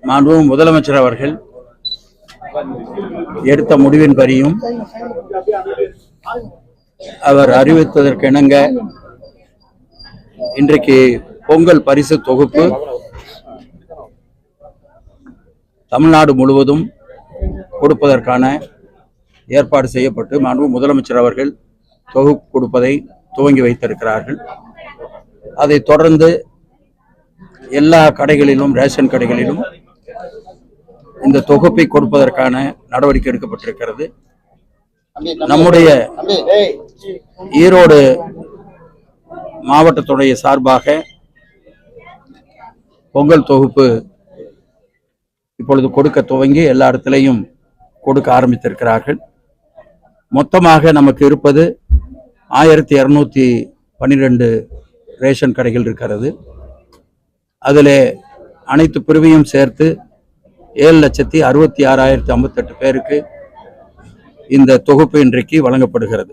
மாண்பு முதலமைச்சர் அவர்கள் எடுத்த முடிவின்படியும் அவர் அறிவித்ததற்கு இணங்க இன்றைக்கு பொங்கல் பரிசு தொகுப்பு தமிழ்நாடு முழுவதும் கொடுப்பதற்கான ஏற்பாடு செய்யப்பட்டு மாண்பு முதலமைச்சர் அவர்கள் தொகுப்பு கொடுப்பதை துவங்கி வைத்திருக்கிறார்கள். அதைத் தொடர்ந்து எல்லா கடைகளிலும், ரேஷன் கடைகளிலும் இந்த தொகுப்பை கொடுப்பதற்கான நடவடிக்கை எடுக்கப்பட்டிருக்கிறது. நம்முடைய ஈரோடு மாவட்டத்துடைய சார்பாக பொங்கல் தொகுப்பு இப்பொழுது கொடுக்க துவங்கி எல்லா இடத்திலையும் கொடுக்க ஆரம்பித்திருக்கிறார்கள். மொத்தமாக நமக்கு இருப்பது 1212 ரேஷன் கடைகள் இருக்கிறது. அதில் அனைத்து பிரிவையும் சேர்த்து 7,66,058 பேருக்கு இந்த தொகுப்பு இன்றைக்கு வழங்கப்படுகிறது.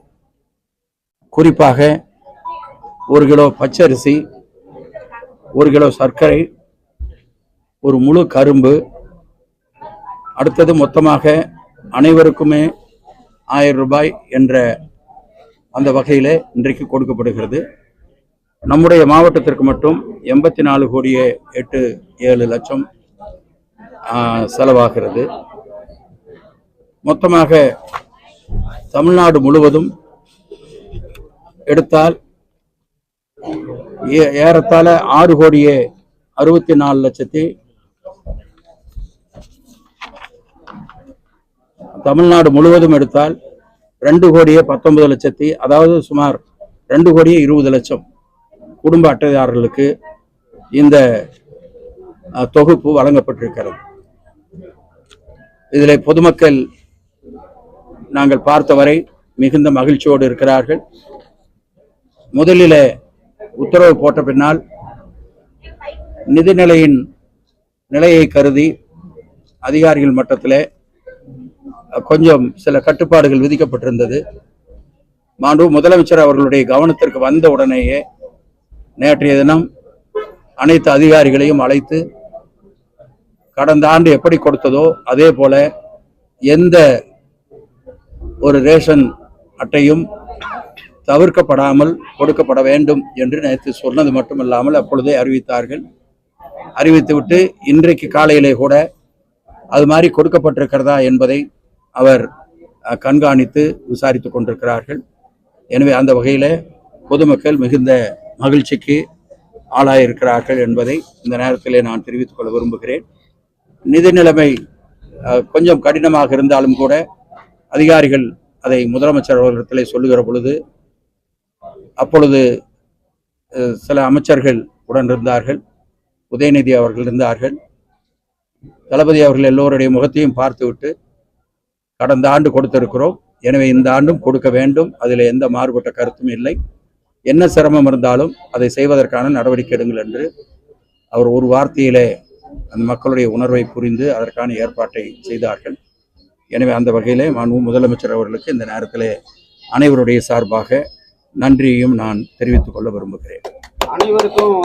குறிப்பாக 1 கிலோ பச்சரிசி, 1 கிலோ சர்க்கரை, ஒரு முழு கரும்பு, அடுத்தது மொத்தமாக அனைவருக்குமே 1000 ரூபாய் என்ற அந்த வகையில் இன்றைக்கு கொடுக்கப்படுகிறது. நம்முடைய மாவட்டத்திற்கு மட்டும் 84,87 லட்சம் செலவாகிறது. மொத்தமாக தமிழ்நாடு முழுவதும் எடுத்தால் ஏறத்தாழ 6,64 லட்சத்தி தமிழ்நாடு முழுவதும் எடுத்தால் 2,19 லட்சத்தி, அதாவது சுமார் 2,20 லட்சம் குடும்ப அட்டைதாரர்களுக்கு இந்த தொகுப்பு வழங்கப்பட்டிருக்கிறது. இதில் பொதுமக்கள் நாங்கள் பார்த்தவரை மிகுந்த மகிழ்ச்சியோடு இருக்கிறார்கள். முதலில் உத்தரவு போட்ட பின்னால் நிதிநிலையின் நிலையை கருதி அதிகாரிகள் மட்டத்தில் கொஞ்சம் சில கட்டுப்பாடுகள் விதிக்கப்பட்டிருந்தது. மாண்பு முதலமைச்சர் அவர்களுடைய கவனத்திற்கு வந்த உடனேயே நேற்றைய தினம் அனைத்து அதிகாரிகளையும் அழைத்து கடந்த ஆண்டு எப்படி கொடுத்ததோ அதே போல எந்த ஒரு ரேஷன் அட்டையும் தவிர்க்கப்படாமல் கொடுக்கப்பட வேண்டும் என்று நேற்று சொன்னது மட்டுமல்லாமல் அப்பொழுதே அறிவித்தார்கள். அறிவித்துவிட்டு இன்றைக்கு காலையிலே கூட அது மாதிரி கொடுக்கப்பட்டிருக்கிறதா என்பதை அவர் கண்காணித்து விசாரித்துக் கொண்டிருக்கிறார்கள். எனவே அந்த வகையில் பொதுமக்கள் மிகுந்த மகிழ்ச்சிக்கு ஆளாயிருக்கிறார்கள் என்பதை இந்த நேரத்திலே நான் தெரிவித்துக் கொள்ள விரும்புகிறேன். நிதி நிலைமை கொஞ்சம் கடினமாக இருந்தாலும் கூட அதிகாரிகள் அதை முதலமைச்சர் அவர்களிடத்திலே சொல்லுகிற பொழுது அப்பொழுது சில அமைச்சர்கள் உடன் இருந்தார்கள். உதயநிதி அவர்கள் இருந்தார்கள். தளபதி அவர்கள் எல்லோருடைய முகத்தையும் பார்த்துவிட்டு கடந்த ஆண்டு கொடுத்திருக்கிறோம், எனவே இந்த ஆண்டும் கொடுக்க வேண்டும், அதில் எந்த மாறுபட்ட கருத்தும் இல்லை, என்ன சிரமம் இருந்தாலும் அதை செய்வதற்கான நடவடிக்கை எடுங்கள் என்று அவர் ஒரு வார்த்தையிலே அந்த மக்களுடைய உணர்வை புரிந்து அதற்கான ஏற்பாட்டை செய்தார்கள். எனவே அந்த வகையிலே மாண்பு முதலமைச்சர் அவர்களுக்கு இந்த நேரத்திலே அனைவருடைய சார்பாக நன்றியையும் நான் தெரிவித்துக் கொள்ள விரும்புகிறேன். அனைவருக்கும்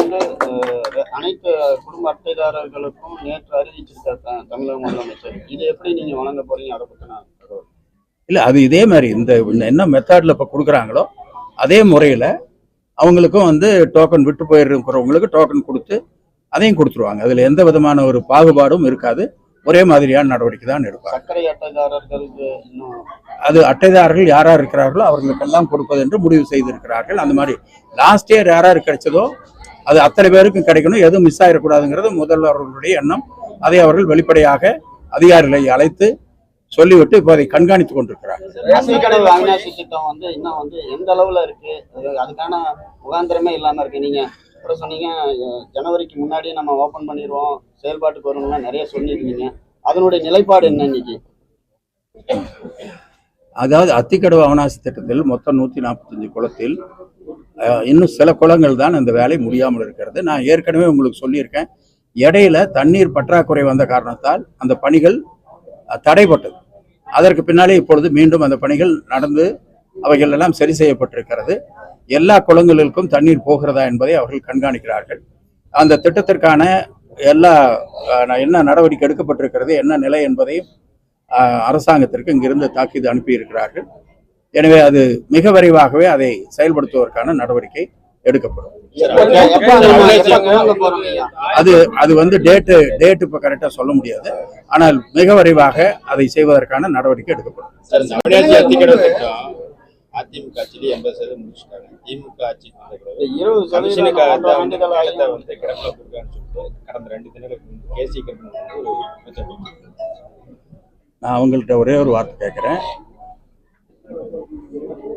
அனைத்து குடும்ப அட்டைதாரர்களுக்கும் நேற்று அறிவிச்சிருக்காரு தமிழக முதலமைச்சர். இது எப்படி நீங்க வழங்க போறீங்க? அதை பத்தி இல்லை, அது இதே மாதிரி இந்த என்ன மெத்தட்ல இப்போ கொடுக்குறாங்களோ அதே முறையில் அவங்களுக்கும் டோக்கன் விட்டு போயிருக்கிறவங்களுக்கு டோக்கன் கொடுத்து அதையும் கொடுத்துருவாங்க. அதில் எந்த விதமான ஒரு பாகுபாடும் இருக்காது. ஒரே மாதிரியான நடவடிக்கை தான் எடுப்பாங்க. சர்க்கரை அட்டைதாரர்களுக்கு அது அட்டைதாரர்கள் யாரா இருக்கிறார்களோ அவர்களுக்கெல்லாம் கொடுப்பது என்று முடிவு செய்திருக்கிறார்கள். அந்த மாதிரி லாஸ்ட் இயர் யாராரு கிடைச்சதோ அது அத்தனை பேருக்கும் கிடைக்கணும், எதுவும் மிஸ் ஆகிடக்கூடாதுங்கிறது முதல்வர்களுடைய எண்ணம். அதை அவர்கள் வெளிப்படையாக அதிகாரிகளை அழைத்து சொல்லிவிட்டு இப்போ அதை கண்காணித்துக் கொண்டிருக்கிறார்கள். அவிநாசி திட்டம் இன்னும் எந்த அளவுல இருக்கு? அதுக்கான முகாந்திரமே இல்லாம இருக்கு. நீங்க கூட சொன்னீங்க ஜனவரிக்கு முன்னாடி நம்ம ஓபன் பண்ணிடுவோம், செயல்பாட்டுக்கு வரும்னா நிறைய சொல்லியிருக்கீங்க. அதனுடைய நிலைப்பாடு என்ன இன்னைக்கு? அதாவது அத்திக்கடவு அவிநாசி திட்டத்தில் மொத்தம் 145 குளத்தில் இன்னும் சில குளங்கள் தான் அந்த வேலை முடியாமல் இருக்கிறது. நான் ஏற்கனவே உங்களுக்கு சொல்லியிருக்கேன், இடையில தண்ணீர் பற்றாக்குறை வந்த காரணத்தால் அந்த பணிகள் தடைப்பட்டது. அதற்கு பின்னாலே இப்பொழுது மீண்டும் அந்த பணிகள் நடந்து அவைகள் எல்லாம் சரி செய்யப்பட்டிருக்கிறது. எல்லா குளங்களுக்கும் தண்ணீர் போகிறதா என்பதை அவர்கள் கண்காணிக்கிறார்கள். அந்த திட்டத்திற்கான எல்லா என்ன நடவடிக்கை எடுக்கப்பட்டிருக்கிறது, என்ன நிலை என்பதையும் அரசாங்கத்திற்கு இங்கிருந்து தாக்கீது அனுப்பியிருக்கிறார்கள். எனவே அது மிக விரைவாகவே அதை செயல்படுத்துவதற்கான நடவடிக்கை எடுக்கப்படும். அது வந்து டேட் இப்ப கரெக்டா சொல்ல முடியாது. ஆனால் மிக விரைவாக அதை செய்வதற்கான நடவடிக்கை எடுக்கப்படும். அதிமுக ஆட்சியில 80% முடிச்சுட்டாங்க. திமுக ஆட்சி 20% கடந்த 2 தினங்களுக்கு கேசி ஒரு நான் அவங்கள்ட்ட ஒரே ஒரு வார்த்தை கேட்கிறேன்.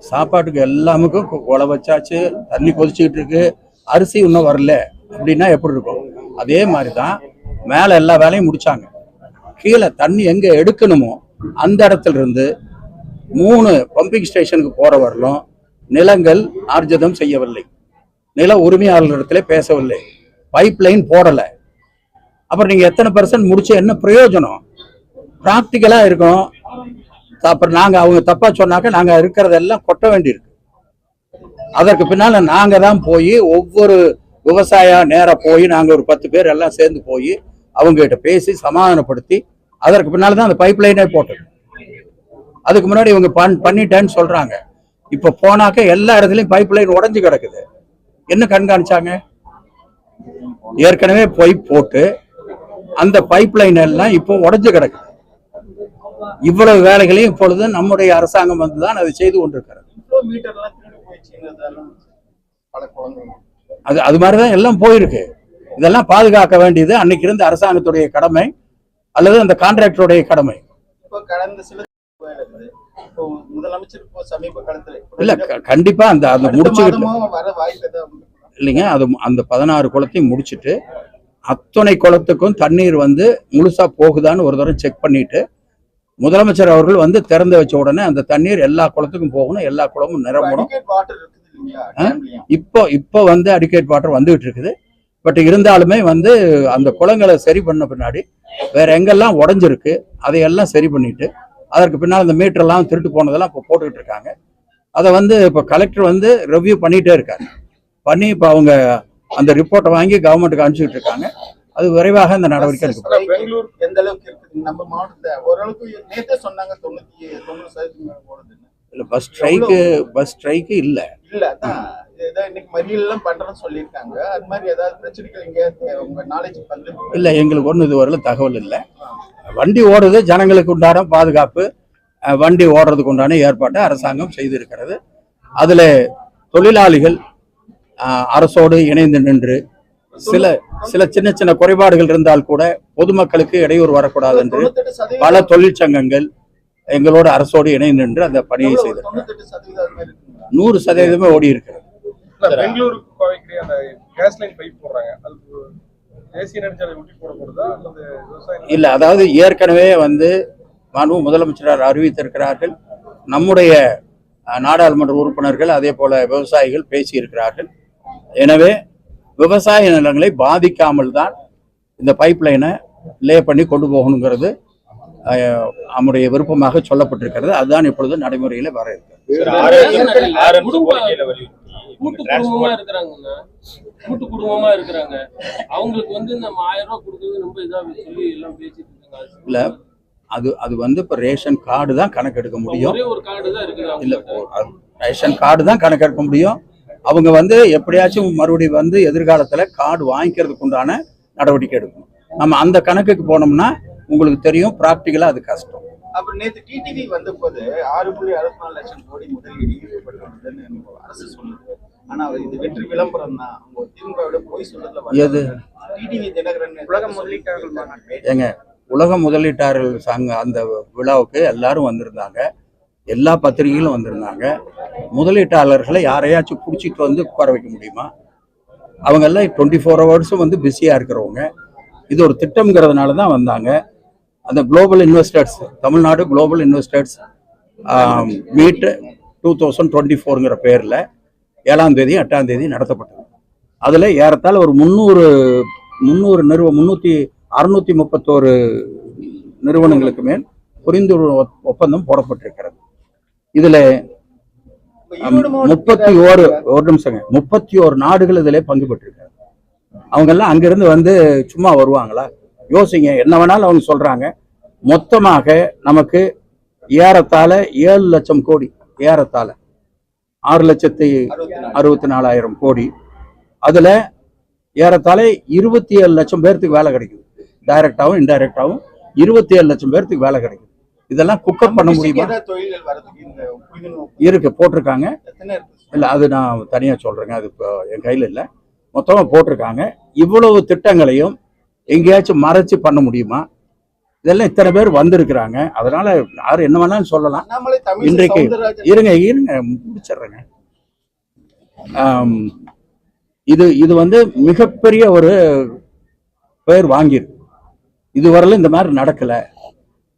சாப்பாட்டுக்கு எல்லாமுக்கும் உழ வச்சாச்சு, தண்ணி கொதிச்சுக்கிட்டு இருக்கு, அரிசி இன்னும் வரல அப்படின்னா எப்படி இருக்கும்? அதே மாதிரி தான் மேலே எல்லா வேலையும் முடிச்சாங்க. கீழே தண்ணி எங்க எடுக்கணுமோ அந்த இடத்துல இருந்து 3 பம்பிங் ஸ்டேஷனுக்கு போற வரலும் நிலங்கள் ஆர்ஜிதம் செய்யவில்லை, நில உரிமையாளர்களிடத்துல பேசவில்லை, பைப் லைன் போடலை. அப்புறம் நீங்க எத்தனை % முடிச்சு என்ன பிரயோஜனம்? பிராக்டிக்கலா இருக்கும். அப்புறம் நாங்க அவங்க தப்பா சொன்னாக்க நாங்க இருக்கிறதெல்லாம் கொட்ட வேண்டியிருக்கு. அதற்கு பின்னால நாங்க தான் போய் ஒவ்வொரு விவசாய நேர போய் நாங்க ஒரு 10 பேர் எல்லாம் சேர்ந்து போய் அவங்க கிட்ட பேசி சமாதானப்படுத்தி அதற்கு பின்னால தான் அந்த பைப் லைனே போட்டது. அதுக்கு முன்னாடி இவங்க பண்ணிட்டேன்னு சொல்றாங்க. இப்ப போனாக்க எல்லா இடத்துலயும் பைப் லைன் உடஞ்சு கிடக்குது. என்ன கண்காணிச்சாங்க? ஏற்கனவே பைப் போட்டு அந்த பைப் லைன் எல்லாம் இப்போ உடஞ்சு கிடக்குது. இவ்வளவு வேலைகளையும் இப்பொழுது நம்முடைய அரசாங்கம் வந்துதான் அதை செய்து கொண்டிருக்கிறது. அது மாதிரிதான் எல்லாம் போயிருக்கு. இதெல்லாம் பாதுகாக்க வேண்டியது அன்னைக்கு இருந்த அரசாங்கத்துடைய கடமை அல்லது அந்த கான்ட்ராக்டருடைய கடமை. இல்ல கண்டிப்பா அந்த முடிச்சுக்கிட்டு இல்லைங்க. அது அந்த 16 குளத்தையும் முடிச்சுட்டு அத்தனை குளத்துக்கும் தண்ணீர் வந்து முழுசா போகுதான்னு ஒரு தடவை செக் பண்ணிட்டு முதலமைச்சர் அவர்கள் வந்து திறந்து வச்ச உடனே அந்த தண்ணீர் எல்லா குளத்துக்கும் போகணும், எல்லா குளமும் நிரம்பணும். இப்போ வந்து அடிக்கேட் வாட்டர் வந்துகிட்டு இருக்குது. பட் இருந்தாலுமே வந்து அந்த குளங்களை சரி பண்ண பின்னாடி வேற எங்கெல்லாம் உடஞ்சிருக்கு அதையெல்லாம் சரி பண்ணிட்டு அதற்கு பின்னால் அந்த மீட்டர் எல்லாம் திருட்டு போனதெல்லாம் இப்போ போட்டுக்கிட்டு இருக்காங்க. அதை வந்து இப்போ கலெக்டர் வந்து ரிவ்யூ பண்ணிட்டே இருக்காரு. பண்ணி இப்போ அவங்க அந்த ரிப்போர்ட்டை வாங்கி கவர்மெண்ட்டுக்கு அனுப்பிச்சுட்டு இருக்காங்க. அது விரைவாக இந்த நடவடிக்கை எடுக்கப்படும். பெங்களூர் எந்த அளவுக்கு இருக்குது நம்ம மாவட்டத்துல? ஓரளவுக்கு நேத்தே சொன்னாங்க 90% போடுது. இல்ல பஸ் ஸ்ட்ரைக்கு இல்ல அதான் இன்னைக்கு மறியல் எல்லாம் பண்றேன்னு சொல்லியிருக்காங்க. அது மாதிரி ஏதாவது பிரச்சனைகள் இங்க உங்க நாலேஜ் வந்து இல்ல? எங்களுக்கு ஒண்ணு இதுவரையிலும் தகவல் இல்லை. வண்டி ஓடுது, ஜனங்களுக்கு உண்டான பாதுகாப்பு, வண்டி ஓடுறதுக்கு உண்டான ஏற்பாட்டை அரசாங்கம் செய்திருக்கிறது. அதுல தொழிலாளிகள் அரசோடு இணைந்து நின்று சில சின்ன குறைபாடுகள் இருந்தால் கூட பொதுமக்களுக்கு இடையூறு வரக்கூடாது என்று பல தொழிற்சங்கங்கள் எங்களோட அரசோடு இணைந்து நின்று அந்த பணியை செய்திருக்கிறார். 100% ஓடி இருக்கிறது. இல்ல, அதாவது ஏற்கனவே வந்து மாண்பு முதலமைச்சர் அறிவித்திருக்கிறார்கள். நம்முடைய நாடாளுமன்ற உறுப்பினர்கள் அதே போல விவசாயிகள் பேசி இருக்கிறார்கள். எனவே விவசாய நிலங்களை பாதிக்காமல் தான் இந்த பைப் லைனை லே பண்ணி கொண்டு போகணுங்கிறது நம்முடைய விருப்பமாக சொல்லப்பட்டிருக்கிறது. அதுதான் இப்பொழுது நடைமுறையில வர இருக்கு. கூட்டு குடும்பமா இருக்கிறாங்க. அவங்களுக்கு வந்து நம்ம 1000 ரூபாய் கொடுக்குறது ரொம்ப இதா சொல்லி எல்லாம் பேசிட்டு இருக்காங்க. இல்ல, அது வந்து இப்ப ரேஷன் கார்டு தான் கணக்கெடுக்க முடியும். ஒரே ஒரு கார்டு தான் இருக்குது. இல்ல, ரேஷன் கார்டு தான் கணக்கெடுக்க முடியும். அவங்க வந்து எப்படியாச்சும் மறுபடியும் வந்து எதிர்காலத்துல கார்டு வாங்கிக்கிறதுக்கு உண்டான நடவடிக்கை எடுக்கணும். நம்ம அந்த கணக்குக்கு போனோம்னா உங்களுக்கு தெரியும், பிராக்டிகலா அது கஷ்டம். அப்புறம் நேற்று டிடிவி வந்த போது 6.64 லட்சம் கோடி முதலீடு ஈடுபட்டுள்ளதுன்னு அரசு சொல்லுது. ஆனா இது வெற்றி விளம்பரம் தான். அவங்க திமுகவோட போய் சொல்றதுல டிடிவி தினகரன் உலக முதலீட்டாளர்கள் ஏங்க, உலக முதலீட்டாளர்கள் சங்க அந்த விழாவுக்கு எல்லாரும் வந்திருந்தாங்க, எல்லா பத்திரிகைகளும் வந்திருந்தாங்க. முதலீட்டாளர்களை யாரையாச்சும் பிடிச்சிட்டு வந்து உட்கார வைக்க முடியுமா? அவங்க எல்லாம் 24 ஹவர்ஸும் வந்து பிஸியா இருக்கிறவங்க. இது ஒரு திட்டம்ங்கிறதுனால தான் வந்தாங்க. அந்த global investors, Tamil Nadu global investors meet 2024ங்கிற பேர்ல 7ஆம் தேதி 8ஆம் தேதி நடத்தப்பட்டது. அதுல ஏறத்தாழ ஒரு 631 நிறுவனங்களுக்கு மேல் புரிந்துணர்வு ஒப்பந்தம் போடப்பட்டிருக்கிறது. இதுல 31 நாடுகள் இதிலே பங்கு பெற்றிருக்கிறது. அவங்கெல்லாம் அங்கிருந்து வந்து சும்மா வருவாங்களா? யோசிங்க, என்ன வேணாலும் அவங்க சொல்றாங்க. மொத்தமாக நமக்கு ஏறத்தாழ 7 லட்சம் கோடி, ஏறத்தாழ 6,64,000 கோடி. அதுல ஏறத்தாழ 27 லட்சம் பேர்த்துக்கு வேலை கிடைக்குது. டைரக்டாவும் இன்டைரக்டாவும் 27 லட்சம் பேர்த்துக்கு வேலை கிடைக்குது. இதெல்லாம் குக்கப் பண்ண முடியுமா? தொழில்கள் வரதுக்கு இந்த இருக்கு, போட்டிருக்காங்க. எத்தனை இருக்கு? இல்லை, அது நான் தனியாக சொல்கிறேங்க, அது இப்போ என் கையில் இல்லை. மொத்தமாக போட்டிருக்காங்க. இவ்வளவு திட்டங்களையும் எங்கேயாச்சும் மறைச்சு பண்ண முடியுமா? இதெல்லாம் இத்தனை பேர் வந்திருக்கிறாங்க. அதனால யாரும் என்ன வேணாலும் சொல்லலாம். அண்ணாமலை இன்றைக்கு இருங்க முடிச்சிடுறேங்க. இது வந்து மிகப்பெரிய ஒரு பேர் வாங்கியிருக்கு. இதுவரையிலும் இந்த மாதிரி நடக்கலை.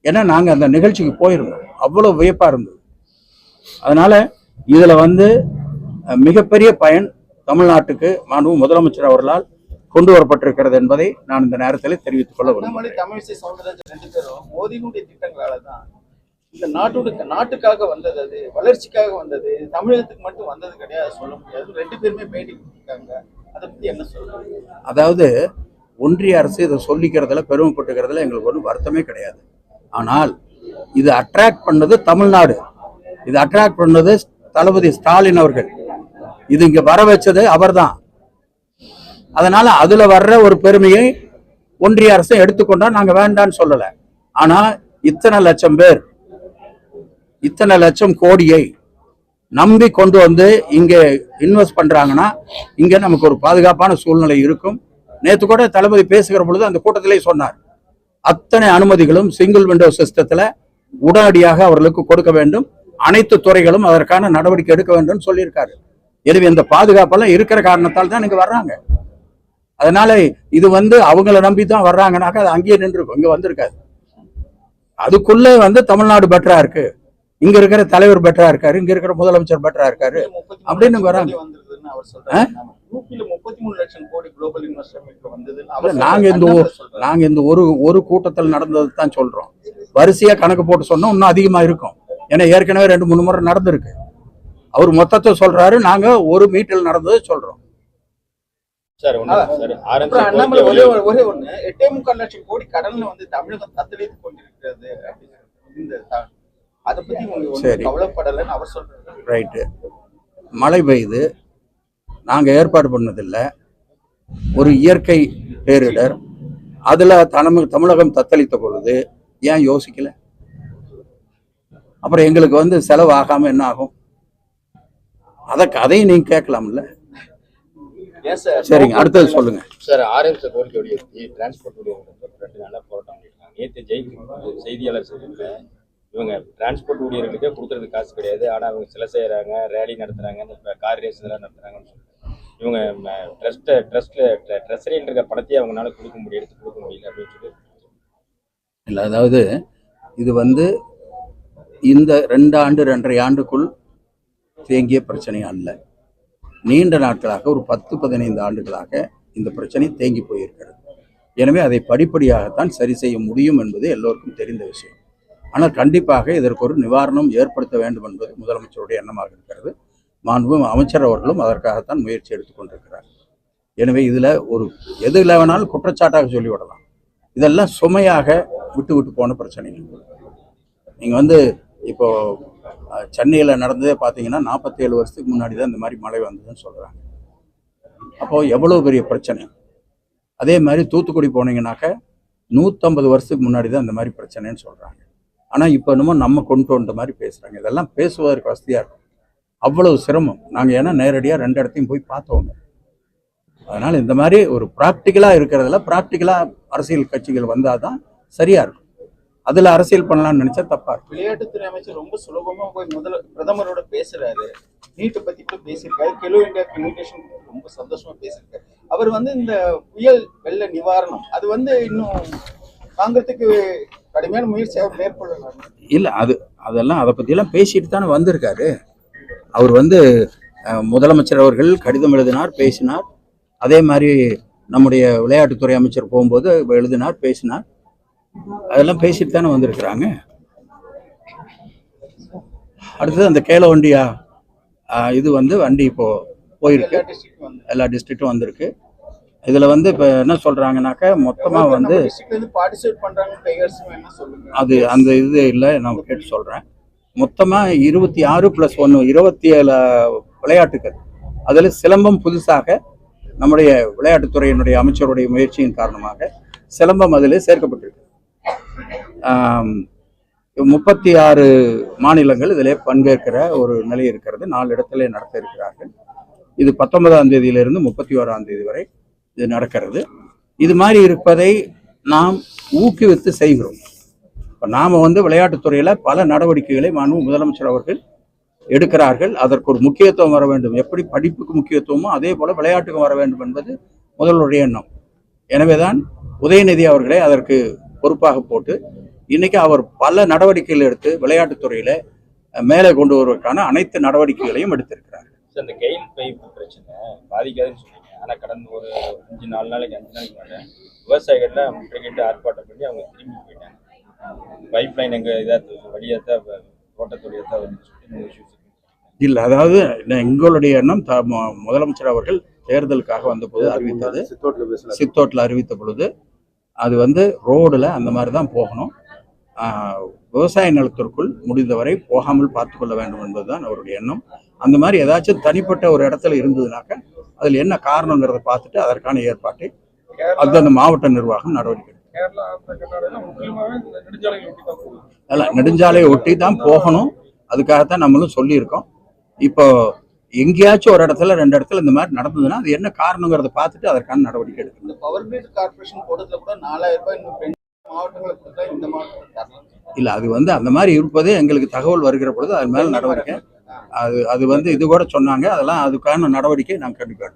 ஏன்னா நாங்கள் அந்த நிகழ்ச்சிக்கு போயிருந்தோம், அவ்வளோ வியப்பாக இருந்தது. அதனால இதில் வந்து மிகப்பெரிய பயன் தமிழ்நாட்டுக்கு மாண்பு முதலமைச்சர் அவர்களால் கொண்டு வரப்பட்டிருக்கிறது என்பதை நான் இந்த நேரத்தில் தெரிவித்துக் கொள்ள விரும்புகிறேன். தமிழிசை சவுந்தரராஜன் 2 பேரும் மோடியினுடைய திட்டங்களால தான் இந்த நாட்டுக்காக வந்தது, அது வளர்ச்சிக்காக வந்தது, தமிழகத்துக்கு மட்டும் வந்தது கிடையாது சொல்ல முடியாது. 2 பேருமே பேட்டி கொடுத்திருக்காங்க. அதை பத்தி என்ன சொல்றாங்க? அதாவது ஒன்றிய அரசு இதை சொல்லிக்கிறதுல பெருமைப்பட்டுக்கிறதுல எங்களுக்கு ஒன்றும் வருத்தமே கிடையாது. ஆனால் இது அட்ராக்ட் பண்ணது தமிழ்நாடு, இது அட்ராக்ட் பண்ணது தளபதி ஸ்டாலின் அவர்கள். இது இங்க வர வச்சது அவர்தான். அதனால அதுல வர்ற ஒரு பெருமையை ஒன்றிய அரசு எடுத்துக்கொண்டா நாங்க வேண்டான்னு சொல்லல. ஆனா இத்தனை லட்சம் பேர், இத்தனை லட்சம் கோடியை நம்பி கொண்டு வந்து இங்க இன்வெஸ்ட் பண்றாங்கன்னா இங்க நமக்கு ஒரு பாதுகாப்பான சூழ்நிலை இருக்கும். நேற்று கூட தளபதி பேசுகிற பொழுது அந்த கூட்டத்திலே சொன்னார், அத்தனை அனுமதிகளும் சிங்கிள் விண்டோ சிஸ்டத்துல உடனடியாக அவர்களுக்கு கொடுக்க வேண்டும், அனைத்து துறைகளும் அதற்கான நடவடிக்கை எடுக்க வேண்டும் சொல்லியிருக்காரு. எனவே இந்த பாதுகாப்பெல்லாம் இருக்கிற காரணத்தால் தான் இங்க வர்றாங்க. அதனால இது வந்து அவங்கள நம்பி தான் வர்றாங்கனாக்கா அது அங்கேயே நின்றுருக்கும், இங்க வந்திருக்காது. அதுக்குள்ள வந்து தமிழ்நாடு பெட்டரா இருக்கு, இங்க இருக்கிற தலைவர் பெட்டரா இருக்காரு, இங்க இருக்கிற முதலமைச்சர் பெட்டரா இருக்காரு அப்படின்னு வராங்க. நாங்க இந்த ஒரு கூட்டத்தில் நடந்தது தான் சொல்றோம். வரிசையா கணக்கு போட்டு சொன்னா இன்னும் அதிகமா இருக்கும். ஏன்னா ஏற்கனவே 2-3 முறை நடந்திருக்கு. அவர் மொத்தத்தை சொல்றாரு, நாங்க ஒரு மீட்டில் நடந்தது சொல்றோம். அண்ணாமலை ஒரே 8.25 லட்சம் கோடி கடன்ல வந்து தமிழகம் தத்தளித்து கொண்டிருக்கிறது. அதை பத்தி கவலைப்படலன்னு அவர் சொல்றாரு. ரைட்டு, மழை பெய்யுது, நாங்க ஏற்பாடு பண்ணதில்லை, ஒரு இயற்கை பேரிடர், அதுல தமிழகம் தத்தளித்த பொழுது ஏன் யோசிக்கல? அப்புறம் எங்களுக்கு வந்து செலவு ஆகாம என்ன ஆகும்? அதையும் நீங்க கேட்கலாம்ல. சரிங்க, அடுத்தது சொல்லுங்க சார். ஆர்எம்எஸ் கோரிக்கையுடைய டிரான்ஸ்போர்ட் ஊழியர்கள் 2 நாளா போராட்டம் பண்ணிருக்காங்க. நேற்று செய்தியாளர் சொல்லியிருக்க இவங்க டிரான்ஸ்போர்ட் ஊழியர்களுக்கே கொடுக்கறது காசு கிடையாது, ஆனா அவங்க சில செய்யறாங்க, ரேலி நடத்துறாங்க, இந்த கார் ரேஸ் இதெல்லாம் நடத்துறாங்கன்னு சொல்லிட்டு இவங்க ட்ரெஸ்ஸரியில் இருக்க பணத்தையே அவங்களால கொடுக்க முடியல அப்படின்னு சொல்லி. இல்லை, அதாவது இது வந்து இந்த 2 ஆண்டு 2.5 ஆண்டுக்குள் தேங்கிய பிரச்சனை அல்ல. நீண்ட நாட்களாக ஒரு 10-15 ஆண்டுகளாக இந்த பிரச்சனை தேங்கி போயிருக்கிறது. எனவே அதை படிப்படியாகத்தான் சரி செய்ய முடியும் என்பது எல்லோருக்கும் தெரிந்த விஷயம். ஆனால் கண்டிப்பாக இதற்கு ஒரு நிவாரணம் ஏற்படுத்த வேண்டும் என்பது முதலமைச்சருடைய எண்ணமாக இருக்கிறது. மாண்பு அமைச்சர் அவர்களும் அதற்காகத்தான் முயற்சி எடுத்துக்கொண்டிருக்கிறார். எனவே இதுல ஒரு எதுல வேணாலும் குற்றச்சாட்டாக சொல்லிவிடலாம். இதெல்லாம் சுமையாக விட்டு போன பிரச்சனைகள். நீங்க வந்து இப்போ சென்னையில் நடந்ததே பார்த்தீங்கன்னா 47 வருஷத்துக்கு முன்னாடி தான் இந்த மாதிரி மழை வந்ததுன்னு சொல்றாங்க. அப்போ எவ்வளவு பெரிய பிரச்சனை. அதே மாதிரி தூத்துக்குடி போனீங்கன்னாக்க 150 வருஷத்துக்கு முன்னாடி தான் இந்த மாதிரி பிரச்சனைன்னு சொல்றாங்க. ஆனா இப்போ என்னமோ நம்ம கொண்டு வந்த மாதிரி பேசுறாங்க. இதெல்லாம் பேசுவதற்கு வசதியா இருக்கும். அவ்வளவு சிரமம். நாங்கள் ஏன்னா நேரடியாக 2 இடத்தையும் போய் பார்த்தோங்க. அதனால இந்த மாதிரி ஒரு ப்ராக்டிக்கலா இருக்கிறதுல ப்ராக்டிக்கலா அரசியல் கட்சிகள் வந்தாதான் சரியா இருக்கும். அதுல அரசியல் பண்ணலாம்னு நினைச்சா தப்பா இருக்கு. விளையாட்டுத்துறை அமைச்சர் ரொம்ப சுலபமா போய் பிரதமரோட பேசுறாரு. நீட்டை பத்தி கூட பேசியிருக்காரு. கெலோ இந்தியா கம்யூனிகேஷன் ரொம்ப சந்தோஷமா பேசியிருக்காரு. அவர் வந்து இந்த புயல் வெள்ள நிவாரணம் அது வந்து இன்னும் வாங்கறதுக்கு கடுமையான முயற்சி அவர் மேற்கொள்ளலாம். இல்ல, அதெல்லாம் அதை பத்தியெல்லாம் பேசிட்டு தானே வந்திருக்காரு. அவர் வந்து முதலமைச்சர் அவர்கள் கடிதம் எழுதினார், பேசினார். அதே மாதிரி நம்முடைய விளையாட்டுத்துறை அமைச்சர் போகும்போது எழுதினார், பேசினார். அதெல்லாம் பேசிட்டு தானே வந்திருக்கிறாங்க. அடுத்தது அந்த கேலோ இந்தியா இது வந்து வண்டி இப்போ போயிருக்கு, எல்லா டிஸ்ட்ரிக்டும் வந்திருக்கு. இதுல வந்து இப்ப என்ன சொல்றாங்கன்னாக்க மொத்தமா வந்து டிஸ்ட்ரிக்ட்ல இருந்து பார்ட்டிசிபேட் பண்றாங்க டைகர்ஸ் என்ன சொல்லுங்க. அது அந்த இது இல்லை, நான் கேட்டு சொல்றேன். மொத்தமா 26+1 27 விளையாட்டுகள். அதுல சிலம்பம் புதுசாக நம்முடைய விளையாட்டுத்துறையினுடைய அமைச்சருடைய முயற்சியின் காரணமாக சிலம்பம் அதில் சேர்க்கப்பட்டிருக்கு. 36 மாநிலங்கள் இதில் பங்கேற்கிற ஒரு நிலை இருக்கிறது. 4 இடத்துல நடத்த இருக்கிறார்கள். இது 19ஆம் தேதியிலிருந்து 31ஆம் தேதி வரை இது நடக்கிறது. இது மாதிரி இருப்பதை நாம் ஊக்குவித்து செய்கிறோம். இப்போ நாம் வந்து விளையாட்டுத்துறையில் பல நடவடிக்கைகளை முதலமைச்சர் அவர்கள் எடுக்கிறார்கள். அதற்கு ஒரு முக்கியத்துவம் வர வேண்டும். எப்படி படிப்புக்கு முக்கியத்துவமோ அதே போல விளையாட்டுக்கும் வர வேண்டும் என்பது முதல்வருடைய எண்ணம். எனவேதான் உதயநிதி அவர்களை அதற்கு பொறுப்பாக போட்டு இன்னைக்கு அவர் பல நடவடிக்கைகள் எடுத்து விளையாட்டுத்துறையில மேலே கொண்டு வருவதற்கான அனைத்து நடவடிக்கைகளையும் எடுத்திருக்கிறார். அந்த கெயில் பைப் பிரச்சனை பாதிக்காதுன்னு சொன்னீங்க. ஆனால் கடந்த ஒரு 5 நாளைக்கு மேலே விவசாயிகள்லாம் முற்றுகையிட்டு ஆர்ப்பாட்டம் பண்ணி அவங்க திரும்பி போயிட்டாங்க. பைப் லைன் எங்கள் இதாக வழியாத்தான் தோட்டத்துடையத்தான் இல்லை, அதாவது எங்களுடைய எண்ணம் முதலமைச்சர் அவர்கள் தேர்தலுக்காக வந்தபோது அறிவித்தது, சித்தோட்டில் அறிவித்த பொழுது அது வந்து ரோடுல அந்த மாதிரி தான் போகணும். விவசாய நிலத்திற்குள் முடிந்தவரை போகாமல் பார்த்து கொள்ள வேண்டும் என்பதுதான் அவருடைய எண்ணம். அந்த மாதிரி ஏதாச்சும் தனிப்பட்ட ஒரு இடத்துல இருந்ததுனாக்க அதில் என்ன காரணங்கிறத பார்த்துட்டு அதற்கான ஏற்பாட்டை அந்தந்த மாவட்ட நிர்வாகம் நடவடிக்கை நெடுஞ்சாலையை ஒட்டி தான் போகணும். அதுக்காகத்தான் நம்மளும் சொல்லியிருக்கோம். இப்போ எங்கேயாச்சும் ஒரு இடத்துல 2 இடத்துல இந்த மாதிரி நடந்ததுன்னா அது என்ன காரணங்கிறத பார்த்துட்டு அதற்கான நடவடிக்கை எடுக்கணும். இந்த பவர் கிரிட் கார்பரேஷன் போடுறதுல கூட 4000 ரூபாய் இன்னும் மாவட்டங்களை கொடுத்தா இந்த மாவட்டம் இல்ல, அது வந்து அந்த மாதிரி இருப்பது எங்களுக்கு தகவல் வருகிற பொழுது அது மேல நடவடிக்கை அது வந்து இது கூட சொன்னாங்க. அதெல்லாம் அதுக்கான நடவடிக்கை நாங்கள் கண்டிப்பாக